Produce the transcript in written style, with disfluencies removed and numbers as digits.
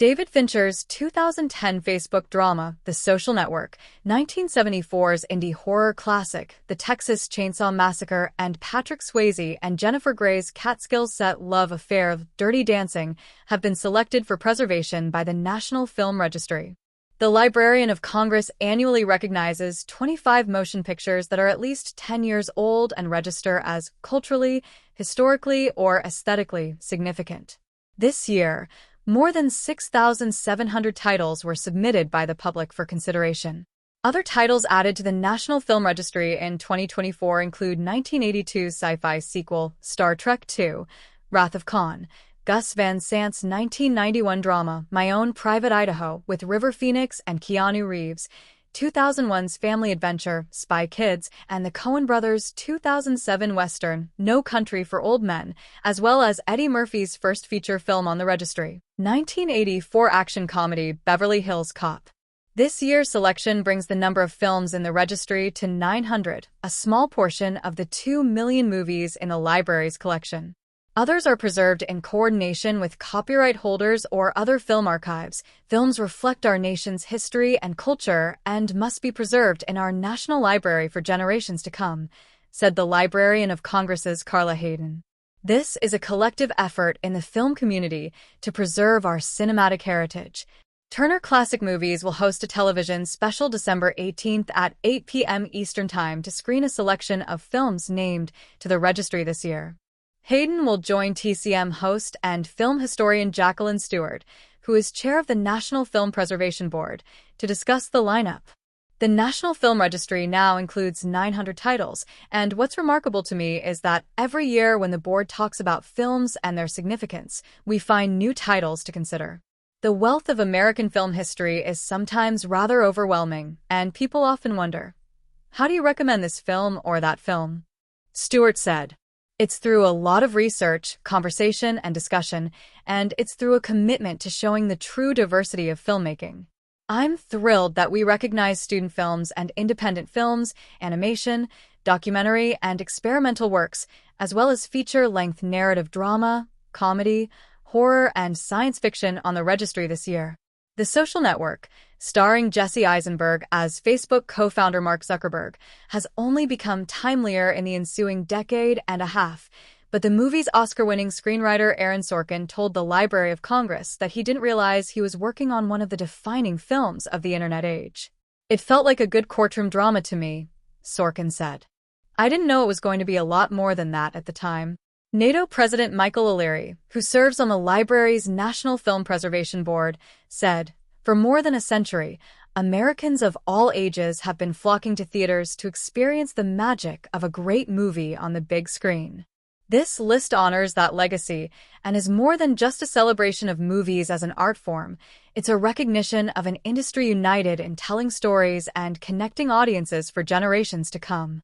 David Fincher's 2010 Facebook drama, The Social Network, 1974's indie horror classic, The Texas Chainsaw Massacre, and Patrick Swayze and Jennifer Grey's Catskills set love affair of Dirty Dancing have been selected for preservation by the National Film Registry. The Librarian of Congress annually recognizes 25 motion pictures that are at least 10 years old and register as culturally, historically, or aesthetically significant. This year, more than 6,700 titles were submitted by the public for consideration. Other titles added to the National Film Registry in 2024 include 1982's sci-fi sequel Star Trek II, Wrath of Khan, Gus Van Sant's 1991 drama My Own Private Idaho with River Phoenix and Keanu Reeves, 2001's family adventure Spy Kids, and the Coen brothers' 2007 western No Country for Old Men, as well as Eddie Murphy's first feature film on the registry, 1984 action comedy Beverly Hills Cop. This year's selection brings the number of films in the registry to 900, a small portion of the 2 million movies in the library's collection. Others are preserved in coordination with copyright holders or other film archives. Films reflect our nation's history and culture and must be preserved in our National Library for generations to come, said the Librarian of Congress's Carla Hayden. This is a collective effort in the film community to preserve our cinematic heritage. Turner Classic Movies will host a television special December 18th at 8 p.m. Eastern Time to screen a selection of films named to the registry this year. Hayden will join TCM host and film historian Jacqueline Stewart, who is chair of the National Film Preservation Board, to discuss the lineup. The National Film Registry now includes 900 titles, and what's remarkable to me is that every year when the board talks about films and their significance, we find new titles to consider. The wealth of American film history is sometimes rather overwhelming, and people often wonder, how do you recommend this film or that film? Stewart said, "It's through a lot of research, conversation, and discussion, and it's through a commitment to showing the true diversity of filmmaking. I'm thrilled that we recognize student films and independent films, animation, documentary, and experimental works, as well as feature-length narrative drama, comedy, horror, and science fiction on the registry this year." The Social Network, starring Jesse Eisenberg as Facebook co-founder Mark Zuckerberg, has only become timelier in the ensuing decade and a half, but the movie's Oscar-winning screenwriter Aaron Sorkin told the Library of Congress that he didn't realize he was working on one of the defining films of the internet age. "It felt like a good courtroom drama to me," Sorkin said. "I didn't know it was going to be a lot more than that at the time." NATO President Michael O'Leary, who serves on the library's National Film Preservation Board, said, "For more than a century, Americans of all ages have been flocking to theaters to experience the magic of a great movie on the big screen. This list honors that legacy and is more than just a celebration of movies as an art form. It's a recognition of an industry united in telling stories and connecting audiences for generations to come."